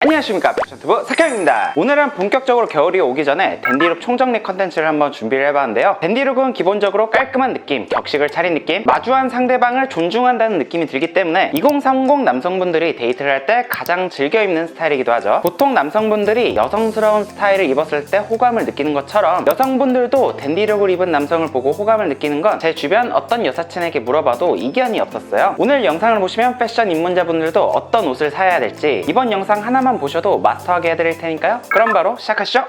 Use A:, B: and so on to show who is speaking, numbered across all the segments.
A: 안녕하십니까, 패션튜브 석형입니다. 오늘은 본격적으로 겨울이 오기 전에 댄디룩 총정리 컨텐츠를 한번 준비를 해봤는데요. 댄디룩은 기본적으로 깔끔한 느낌, 격식을 차린 느낌, 마주한 상대방을 존중한다는 느낌이 들기 때문에 2030 남성분들이 데이트를 할 때 가장 즐겨 입는 스타일이기도 하죠. 보통 남성분들이 여성스러운 스타일을 입었을 때 호감을 느끼는 것처럼 여성분들도 댄디룩을 입은 남성을 보고 호감을 느끼는 건 제 주변 어떤 여사친에게 물어봐도 이견이 없었어요. 오늘 영상을 보시면 패션 입문자분들도 어떤 옷을 사야 될지 이번 영상 하나만 보셔도 마스터하게 해드릴 테니까요. 그럼 바로 시작하시죠.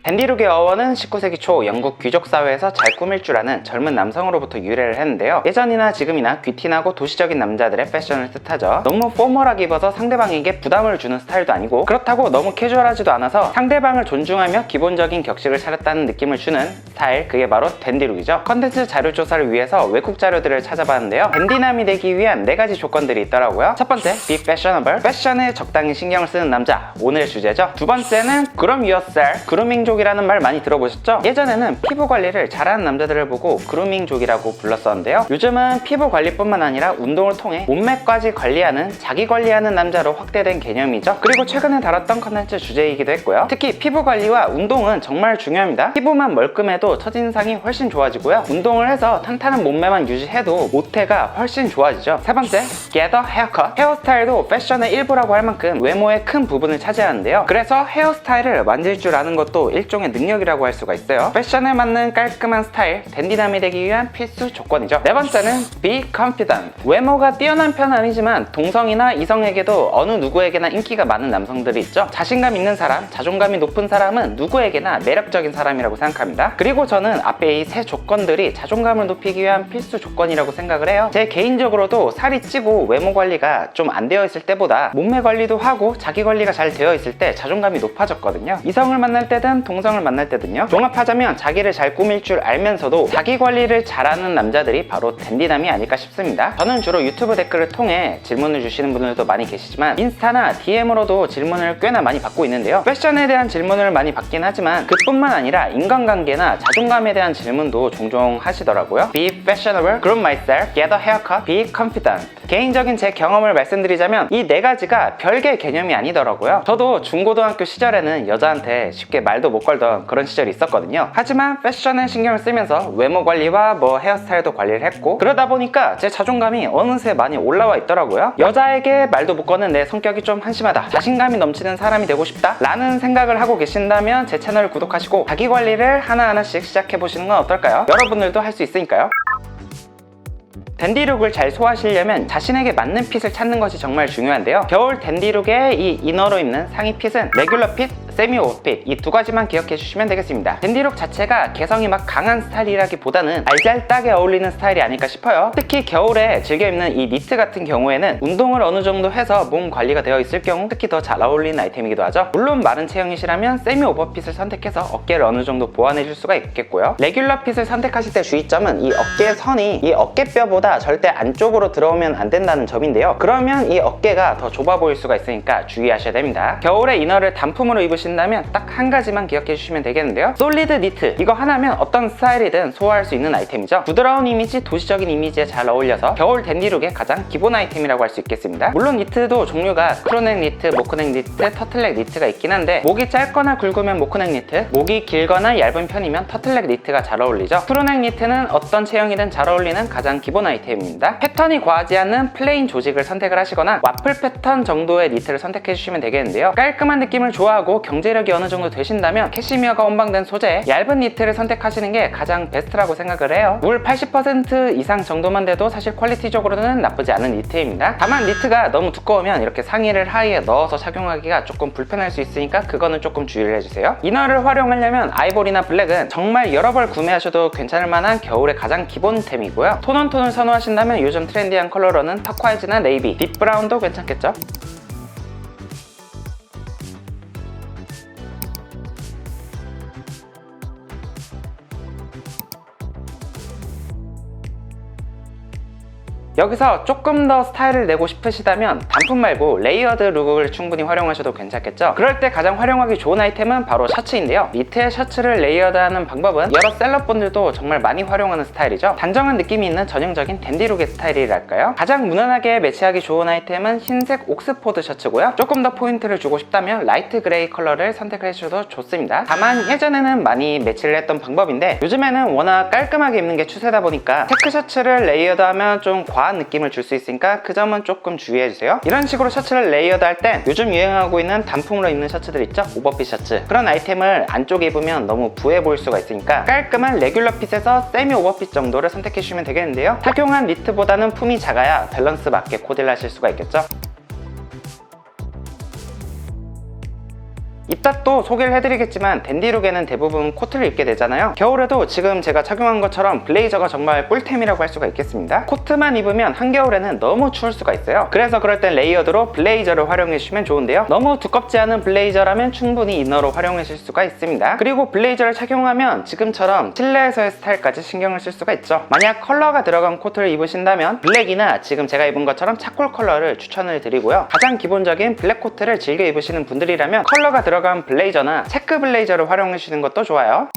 A: 댄디룩의 어원은 19세기 초 영국 귀족 사회에서 잘 꾸밀 줄 아는 젊은 남성으로부터 유래를 했는데요. 예전이나 지금이나 귀티나고 도시적인 남자들의 패션을 뜻하죠. 너무 포멀하게 입어서 상대방에게 부담을 주는 스타일도 아니고 그렇다고 너무 캐주얼하지도 않아서 상대방을 존중하며 기본적인 격식을 차렸다는 느낌을 주는 스타일, 그게 바로 댄디룩이죠. 컨텐츠 자료 조사를 위해서 외국 자료들을 찾아봤는데요. 댄디남이 되기 위한 4가지 조건들이 있더라고요. 첫 번째, be fashionable. 패션에 적당히 신경을 쓰는 남자, 오늘의 주제죠. 두 번째는 groom yourself. 그루밍 이라는 말 많이 들어보셨죠? 예전에는 피부 관리를 잘하는 남자들을 보고 그루밍족이라고 불렀었는데요. 요즘은 피부 관리뿐만 아니라 운동을 통해 몸매까지 관리하는, 자기 관리하는 남자로 확대된 개념이죠. 그리고 최근에 다뤘던 컨텐츠 주제이기도 했고요. 특히 피부 관리와 운동은 정말 중요합니다. 피부만 멀끔해도 첫인상이 훨씬 좋아지고요. 운동을 해서 탄탄한 몸매만 유지해도 모태가 훨씬 좋아지죠. 세 번째, get a haircut. 헤어스타일도 패션의 일부라고 할 만큼 외모의 큰 부분을 차지하는데요. 그래서 헤어스타일을 만질 줄 아는 것도 일종의 능력이라고 할 수가 있어요. 패션에 맞는 깔끔한 스타일, 댄디남이 되기 위한 필수 조건이죠. 네 번째는 be confident. 외모가 뛰어난 편은 아니지만 동성이나 이성에게도 어느 누구에게나 인기가 많은 남성들이 있죠. 자신감 있는 사람, 자존감이 높은 사람은 누구에게나 매력적인 사람이라고 생각합니다. 그리고 저는 앞에 이 세 조건들이 자존감을 높이기 위한 필수 조건이라고 생각을 해요. 제 개인적으로도 살이 찌고 외모 관리가 좀 안 되어 있을 때보다 몸매 관리도 하고 자기 관리가 잘 되어 있을 때 자존감이 높아졌거든요. 이성을 만날 때든 동성을 만날 때든요. 종합하자면 자기를 잘 꾸밀 줄 알면서도 자기 관리를 잘하는 남자들이 바로 댄디남이 아닐까 싶습니다. 저는 주로 유튜브 댓글을 통해 질문을 주시는 분들도 많이 계시지만 인스타나 DM으로도 질문을 꽤나 많이 받고 있는데요. 패션에 대한 질문을 많이 받긴 하지만 그뿐만 아니라 인간관계나 자존감에 대한 질문도 종종 하시더라고요. Be fashionable, groom myself, get a haircut, be confident. 개인적인 제 경험을 말씀드리자면 이 4가지가 별개 개념이 아니더라고요. 저도 중고등학교 시절에는 여자한테 쉽게 말도 못 걸던 그런 시절이 있었거든요. 하지만 패션에 신경을 쓰면서 외모 관리와 헤어스타일도 관리를 했고 그러다 보니까 제 자존감이 어느새 많이 올라와 있더라고요. 여자에게 말도 못 거는 내 성격이 좀 한심하다, 자신감이 넘치는 사람이 되고 싶다 라는 생각을 하고 계신다면 제 채널을 구독하시고 자기 관리를 하나하나씩 시작해보시는 건 어떨까요? 여러분들도 할 수 있으니까요. 댄디룩을 잘 소화하시려면 자신에게 맞는 핏을 찾는 것이 정말 중요한데요. 겨울 댄디룩의 이 이너로 입는 상의 핏은 레귤러 핏, 세미 오버핏, 이 2가지만 기억해 주시면 되겠습니다. 댄디룩 자체가 개성이 막 강한 스타일이라기보다는 알잘딱에 어울리는 스타일이 아닐까 싶어요. 특히 겨울에 즐겨 입는 이 니트 같은 경우에는 운동을 어느 정도 해서 몸 관리가 되어 있을 경우 특히 더 잘 어울리는 아이템이기도 하죠. 물론 마른 체형이시라면 세미 오버핏을 선택해서 어깨를 어느 정도 보완해 줄 수가 있겠고요. 레귤러 핏을 선택하실 때 주의점은 이 어깨 선이 이 어깨뼈보다 절대 안쪽으로 들어오면 안 된다는 점인데요. 그러면 이 어깨가 더 좁아 보일 수가 있으니까 주의하셔야 됩니다. 겨울에 이너를 단품으로 입으신다면 딱 한 가지만 기억해 주시면 되겠는데요. 솔리드 니트, 이거 하나면 어떤 스타일이든 소화할 수 있는 아이템이죠. 부드러운 이미지, 도시적인 이미지에 잘 어울려서 겨울 댄디룩의 가장 기본 아이템이라고 할 수 있겠습니다. 물론 니트도 종류가 크루넥 니트, 모크넥 니트, 터틀넥 니트가 있긴 한데 목이 짧거나 굵으면 모크넥 니트, 목이 길거나 얇은 편이면 터틀넥 니트가 잘 어울리죠. 크루넥 니트는 어떤 체형이든 잘 어울리는 가장 기본 아이템입니다. 패턴이 과하지 않는 플레인 조직을 선택을 하시거나 와플 패턴 정도의 니트를 선택해 주시면 되겠는데요. 깔끔한 느낌을 좋아하고 경제력이 어느 정도 되신다면 캐시미어가 혼방된 소재, 얇은 니트를 선택하시는 게 가장 베스트라고 생각을 해요. 울 80% 이상 정도만 돼도 사실 퀄리티적으로는 나쁘지 않은 니트입니다. 다만 니트가 너무 두꺼우면 이렇게 상의를 하의에 넣어서 착용하기가 조금 불편할 수 있으니까 그거는 조금 주의를 해주세요. 이너를 활용하려면 아이보리나 블랙은 정말 여러 벌 구매하셔도 괜찮을 만한 겨울의 가장 기본템이고요. 톤온톤을 선호하신다면 요즘 트렌디한 컬러로는 터콰이즈나 네이비, 딥브라운도 괜찮겠죠? 여기서 조금 더 스타일을 내고 싶으시다면 단품 말고 레이어드 룩을 충분히 활용하셔도 괜찮겠죠. 그럴 때 가장 활용하기 좋은 아이템은 바로 셔츠인데요. 니트에 셔츠를 레이어드하는 방법은 여러 셀럽분들도 정말 많이 활용하는 스타일이죠. 단정한 느낌이 있는 전형적인 댄디룩의 스타일이랄까요. 가장 무난하게 매치하기 좋은 아이템은 흰색 옥스포드 셔츠고요. 조금 더 포인트를 주고 싶다면 라이트 그레이 컬러를 선택을 해주셔도 좋습니다. 다만 예전에는 많이 매치를 했던 방법인데 요즘에는 워낙 깔끔하게 입는 게 추세다 보니까 체크 셔츠를 레이어드하면 좀 과한 느낌을 줄 수 있으니까 그 점은 조금 주의해주세요. 이런 식으로 셔츠를 레이어드 할 땐 요즘 유행하고 있는 단품으로 입는 셔츠들 있죠? 오버핏 셔츠. 그런 아이템을 안쪽에 입으면 너무 부해 보일 수가 있으니까 깔끔한 레귤러 핏에서 세미 오버핏 정도를 선택해 주시면 되겠는데요. 착용한 니트보다는 품이 작아야 밸런스 맞게 코디를 하실 수가 있겠죠. 이따 또 소개를 해드리겠지만 댄디룩에는 대부분 코트를 입게 되잖아요. 겨울에도 지금 제가 착용한 것처럼 블레이저가 정말 꿀템이라고 할 수가 있겠습니다. 코트만 입으면 한겨울에는 너무 추울 수가 있어요. 그래서 그럴 땐 레이어드로 블레이저를 활용해 주시면 좋은데요. 너무 두껍지 않은 블레이저라면 충분히 이너로 활용하실 수가 있습니다. 그리고 블레이저를 착용하면 지금처럼 실내에서의 스타일까지 신경을 쓸 수가 있죠. 만약 컬러가 들어간 코트를 입으신다면 블랙이나 지금 제가 입은 것처럼 차콜 컬러를 추천을 드리고요. 가장 기본적인 블랙 코트를 즐겨 입으시는 분들이라면 컬러가 들어간 블레이저나 체크 블레이저를 활용해 주시는 것도 좋아요.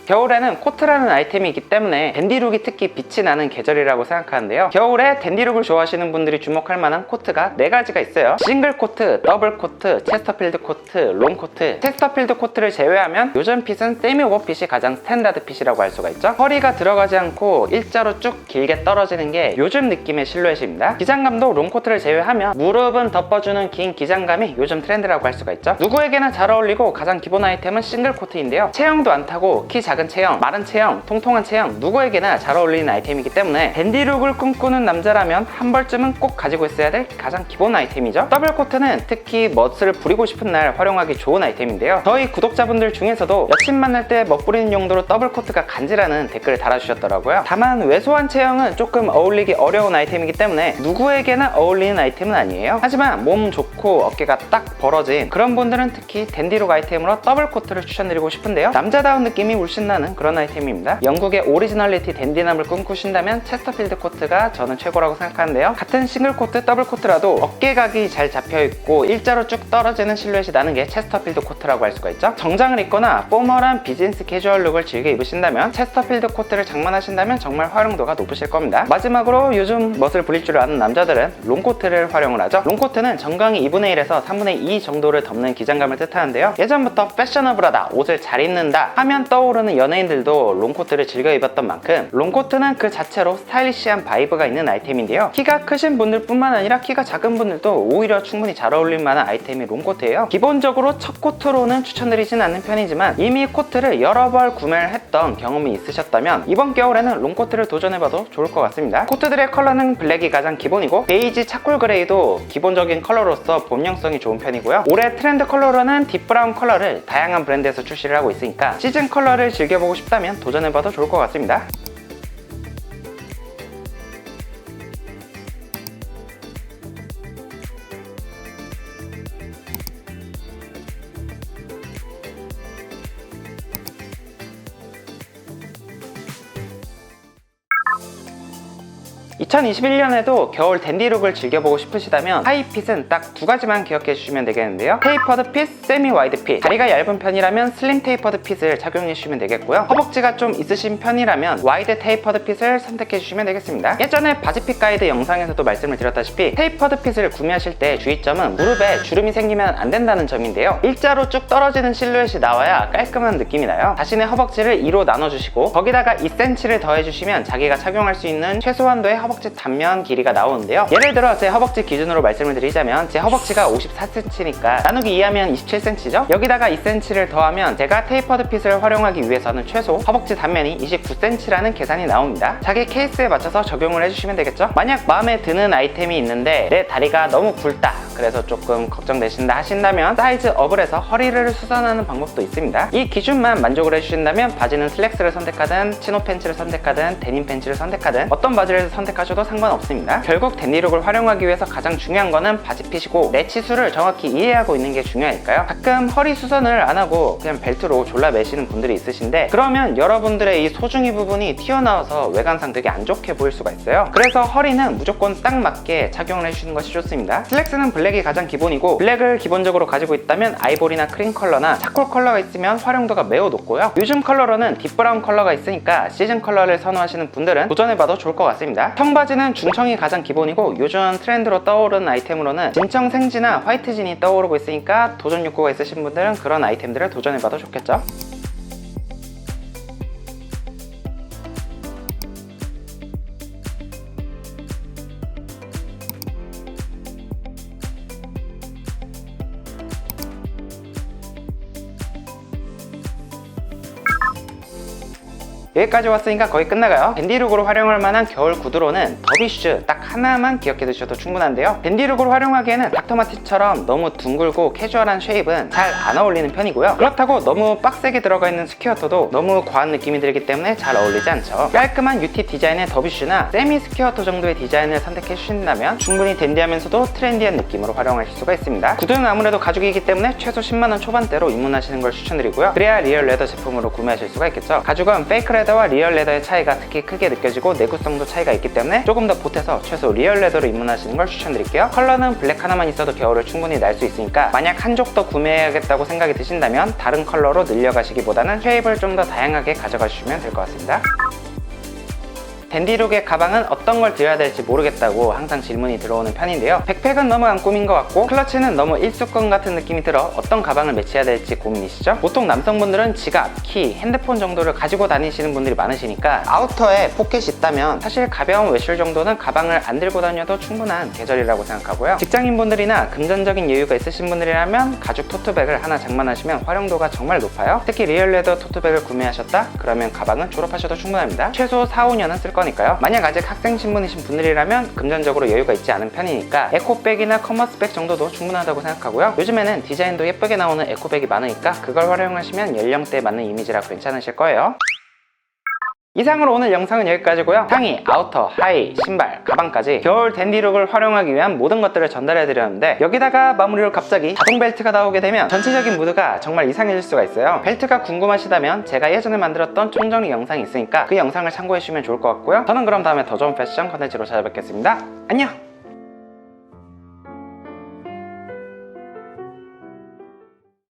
A: 겨울에는 코트라는 아이템이 있기 때문에 댄디룩이 특히 빛이 나는 계절이라고 생각하는데요. 겨울에 댄디룩을 좋아하시는 분들이 주목할 만한 코트가 4가지가 있어요. 싱글 코트, 더블 코트, 체스터필드 코트, 롱 코트. 체스터필드 코트를 제외하면 요즘 핏은 세미 오버핏이 가장 스탠다드 핏이라고 할 수가 있죠. 허리가 들어가지 않고 일자로 쭉 길게 떨어지는 게 요즘 느낌의 실루엣입니다. 기장감도 롱 코트를 제외하면 무릎은 덮어주는 긴 기장감이 요즘 트렌드라고 할 수가 있죠. 누구에게나 잘 어울리고 가장 기본 아이템은 싱글 코트인데요. 체형도 안 타고 키 작은 체형, 마른 체형, 통통한 체형 누구에게나 잘 어울리는 아이템이기 때문에 댄디룩을 꿈꾸는 남자라면 한 벌쯤은 꼭 가지고 있어야 될 가장 기본 아이템이죠. 더블 코트는 특히 멋을 부리고 싶은 날 활용하기 좋은 아이템인데요. 저희 구독자분들 중에서도 여친 만날 때 멋부리는 용도로 더블 코트가 간지라는 댓글을 달아주셨더라고요. 다만 왜소한 체형은 조금 어울리기 어려운 아이템이기 때문에 누구에게나 어울리는 아이템은 아니에요. 하지만 몸 좋고 어깨가 딱 벌어진 그런 분들은 특히 댄디룩 아이템으로 더블 코트를 추천드리고 싶은데요. 남자다운 느낌이 물씬 나는 그런 아이템입니다. 영국의 오리지널리티 댄디남을 꿈꾸신다면 체스터필드 코트가 저는 최고라고 생각하는데요. 같은 싱글 코트, 더블 코트라도 어깨각이 잘 잡혀있고 일자로 쭉 떨어지는 실루엣이 나는 게 체스터필드 코트라고 할 수가 있죠. 정장을 입거나 포멀한 비즈니스 캐주얼 룩을 즐겨 입으신다면 체스터필드 코트를 장만하신다면 정말 활용도가 높으실 겁니다. 마지막으로 요즘 멋을 부릴 줄 아는 남자들은 롱코트를 활용을 하죠. 롱코트는 정강이 2분의 1에서 3분의 2 정도를 덮는 기장감을 뜻하는데요. 예전부터 패셔너블하다, 옷을 잘 입는다 하면 떠오르는 연예인들도 롱코트를 즐겨 입었던 만큼 롱코트는 그 자체로 스타일리시한 바이브가 있는 아이템인데요. 키가 크신 분들 뿐만 아니라 키가 작은 분들도 오히려 충분히 잘 어울릴 만한 아이템이 롱코트예요. 기본적으로 첫 코트로는 추천드리진 않는 편이지만 이미 코트를 여러 벌 구매를 했던 경험이 있으셨다면 이번 겨울에는 롱코트를 도전해봐도 좋을 것 같습니다. 코트들의 컬러는 블랙이 가장 기본이고 베이지, 차콜 그레이도 기본적인 컬러로서 범용성이 좋은 편이고요. 올해 트렌드 컬러로는 딥브라운 컬러를 다양한 브랜드에서 출시를 하고 있으니까 시즌 컬러를 즐겨보고 싶다면 도전해봐도 좋을 것 같습니다. 2021년에도 겨울 댄디룩을 즐겨보고 싶으시다면 하이핏은 딱 2가지만 기억해 주시면 되겠는데요. 테이퍼드 핏, 세미 와이드 핏. 다리가 얇은 편이라면 슬림 테이퍼드 핏을 착용해 주시면 되겠고요. 허벅지가 좀 있으신 편이라면 와이드 테이퍼드 핏을 선택해 주시면 되겠습니다. 예전에 바지핏 가이드 영상에서도 말씀을 드렸다시피 테이퍼드 핏을 구매하실 때 주의점은 무릎에 주름이 생기면 안 된다는 점인데요. 일자로 쭉 떨어지는 실루엣이 나와야 깔끔한 느낌이 나요. 자신의 허벅지를 2로 나눠주시고 거기다가 2cm를 더해주시면 자기가 착용할 수 있는 최소한도의 허벅지 단면 길이가 나오는데요. 예를 들어 제 허벅지 기준으로 말씀을 드리자면 제 허벅지가 54cm니까 나누기 2하면 27cm죠? 여기다가 2cm를 더하면 제가 테이퍼드 핏을 활용하기 위해서는 최소 허벅지 단면이 29cm라는 계산이 나옵니다. 자기 케이스에 맞춰서 적용을 해주시면 되겠죠? 만약 마음에 드는 아이템이 있는데 내 다리가 너무 굵다, 그래서 조금 걱정되신다 하신다면 사이즈 업을 해서 허리를 수선하는 방법도 있습니다. 이 기준만 만족을 해주신다면 바지는 슬랙스를 선택하든 치노 팬츠를 선택하든 데님 팬츠를 선택하든 어떤 바지를 선택하셔도 상관없습니다. 결국 댄디룩을 활용하기 위해서 가장 중요한 거는 바지 핏이고 내 치수를 정확히 이해하고 있는 게 중요하니까요. 있는데요. 가끔 허리 수선을 안 하고 그냥 벨트로 졸라 매시는 분들이 있으신데, 그러면 여러분들의 이 소중이 부분이 튀어나와서 외관상 되게 안 좋게 보일 수가 있어요. 그래서 허리는 무조건 딱 맞게 착용을 해주시는 것이 좋습니다. 슬랙스는 블랙이 가장 기본이고, 블랙을 기본적으로 가지고 있다면 아이보리나 크림 컬러나 차콜 컬러가 있으면 활용도가 매우 높고요. 요즘 컬러로는 딥브라운 컬러가 있으니까 시즌 컬러를 선호하시는 분들은 도전해봐도 좋을 것 같습니다. 청바지는 중청이 가장 기본이고, 요즘 트렌드로 떠오르는 아이템으로는 진청 생지나 화이트진이 떠오르고 있으니까 도전 욕구가 있으신 분들은 그런 아이템들을 도전해봐도 좋겠죠. 여기까지 왔으니까 거의 끝나가요. 밴디룩으로 활용할 만한 겨울 구두로는 더비슈즈 딱 하나만 기억해 두셔도 충분한데요. 밴디룩으로 활용하기에는 닥터마틴처럼 너무 둥글고 캐주얼한 쉐입은 잘 안 어울리는 편이고요. 그렇다고 너무 빡세게 들어가 있는 스퀘어터도 너무 과한 느낌이 들기 때문에 잘 어울리지 않죠. 깔끔한 UT 디자인의 더비슈나 세미 스퀘어터 정도의 디자인을 선택해 주신다면 충분히 댄디하면서도 트렌디한 느낌으로 활용하실 수가 있습니다. 구두는 아무래도 가죽이기 때문에 최소 10만원 초반대로 입문하시는 걸 추천드리고요. 그래야 리얼 레더 제품으로 구매하실 수가 있겠죠. 가죽은 페이크 레더와 리얼 레더의 차이가 특히 크게 느껴지고 내구성도 차이가 있기 때문에 조금 더 보태서 최소 리얼 레더로 입문하시는 걸 추천드릴게요. 컬러는 블랙 하나만 있어도 겨울을 충분히 날 수 있으니까 만약 한 쪽 더 구매해야겠다고 생각이 드신다면 다른 컬러로 늘려가시기보다는 쉐입을 좀 더 다양하게 가져가 주시면 될 것 같습니다. 댄디룩의 가방은 어떤 걸 들어야 될지 모르겠다고 항상 질문이 들어오는 편인데요. 백팩은 너무 안 꾸민 것 같고 클러치는 너무 일수권 같은 느낌이 들어 어떤 가방을 매치해야 될지 고민이시죠? 보통 남성분들은 지갑, 키, 핸드폰 정도를 가지고 다니시는 분들이 많으시니까 아우터에 포켓이 있다면 사실 가벼운 외출 정도는 가방을 안 들고 다녀도 충분한 계절이라고 생각하고요. 직장인분들이나 금전적인 여유가 있으신 분들이라면 가죽 토트백을 하나 장만하시면 활용도가 정말 높아요. 특히 리얼 레더 토트백을 구매하셨다? 그러면 가방은 졸업하셔도 충분합니다. 최소 4, 5년은 쓸 거니까요. 만약 아직 학생 신분이신 분들이라면 금전적으로 여유가 있지 않은 편이니까 에코백이나 커머스백 정도도 충분하다고 생각하고요. 요즘에는 디자인도 예쁘게 나오는 에코백이 많으니까 그걸 활용하시면 연령대에 맞는 이미지라 괜찮으실 거예요. 이상으로 오늘 영상은 여기까지고요. 상의, 아우터, 하의, 신발, 가방까지 겨울 댄디룩을 활용하기 위한 모든 것들을 전달해 드렸는데, 여기다가 마무리로 갑자기 자동 벨트가 나오게 되면 전체적인 무드가 정말 이상해질 수가 있어요. 벨트가 궁금하시다면 제가 예전에 만들었던 총정리 영상이 있으니까 그 영상을 참고해 주시면 좋을 것 같고요. 저는 그럼 다음에 더 좋은 패션 컨텐츠로 찾아뵙겠습니다. 안녕!